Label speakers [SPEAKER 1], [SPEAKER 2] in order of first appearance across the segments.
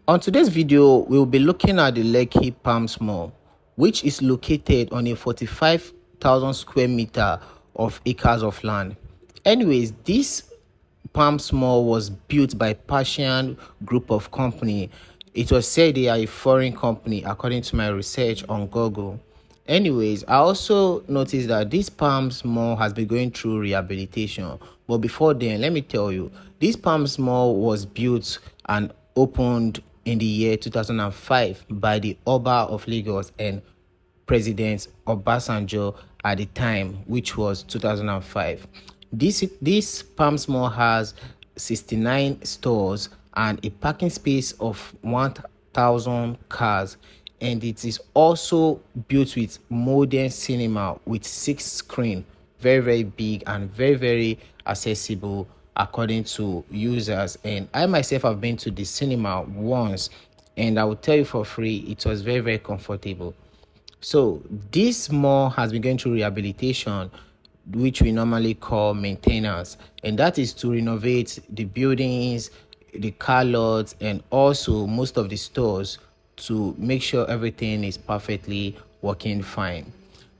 [SPEAKER 1] On today's video, we'll be looking at the Lekki Palms Mall, which is located on a 45,000 square meter of acres of land. Anyways, this Palms Mall was built by Persian group of company. It was said they are a foreign company according to my research on Google. Anyways, I also noticed that this Palms Mall has been going through rehabilitation. But before then, let me tell you, this Palms Mall was built and opened in the year 2005 by the Oba of Lagos and President Obasanjo at the time, which was 2005. This Palms Mall has 69 stores and a parking space of 1,000 cars, and it is also built with modern cinema with 6 screen, very big and very accessible according to users. And I myself have been to the cinema once, and I will tell you for free, it was very comfortable. So this mall has been going through rehabilitation, which we normally call maintenance, and that is to renovate the buildings, the car lots, and also most of the stores to make sure everything is perfectly working fine.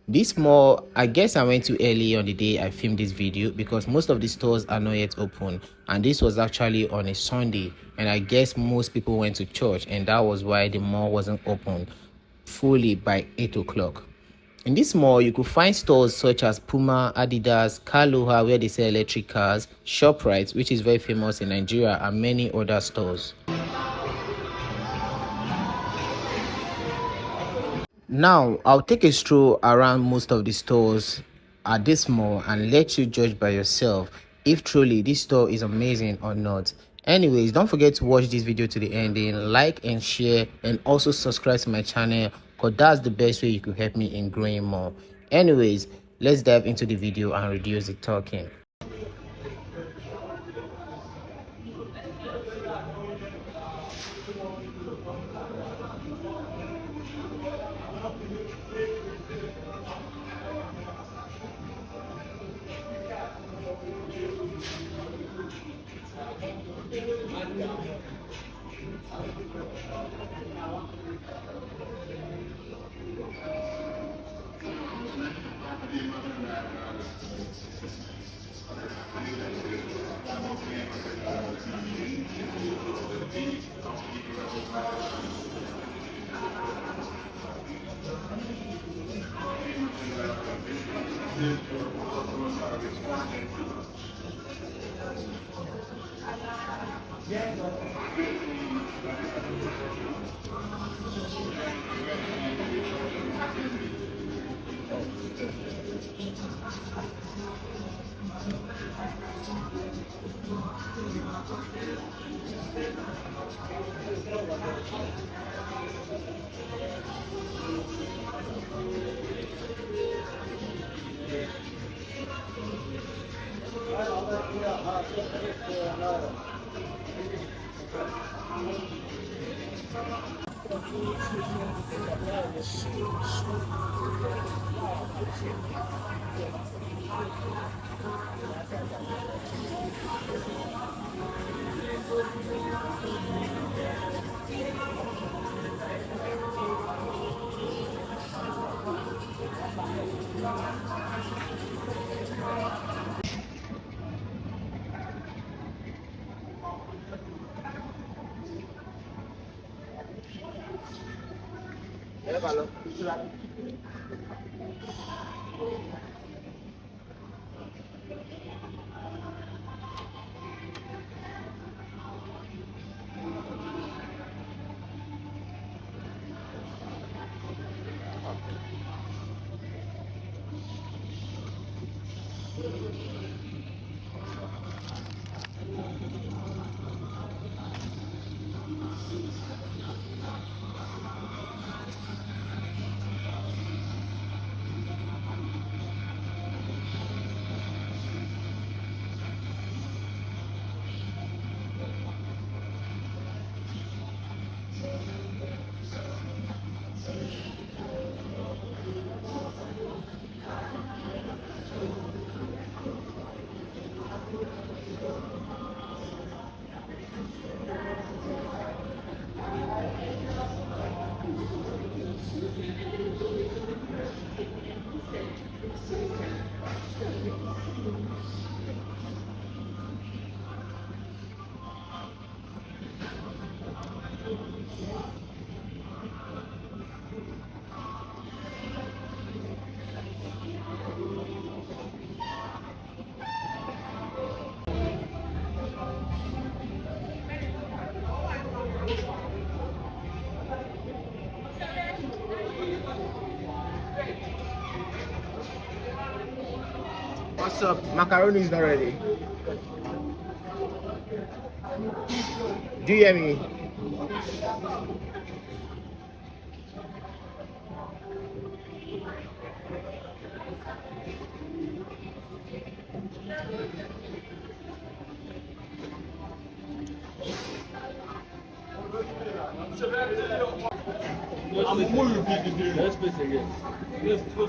[SPEAKER 1] This mall, I guess I went too early on the day I filmed this video because most of the stores are not yet open, and this was actually on a Sunday, and I guess most people went to church, and that was why the mall wasn't open fully by 8 o'clock. In this mall, you could find stores such as Puma, Adidas, Kaloha, where they sell electric cars, ShopRite, which is very famous in Nigeria, and many other stores. Now, I'll take a stroll around most of the stores at this mall and let you judge by yourself if truly this store is amazing or not. Anyways, don't forget to watch this video to the ending, like and share, and also subscribe to my channel because that's the best way you could help me in growing more. Anyways, let's dive into the video and reduce the talking. What's up? Macaroni is not ready. Do you hear me?
[SPEAKER 2] I'm more repeating the let's face again. Let's go.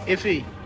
[SPEAKER 1] Iffy.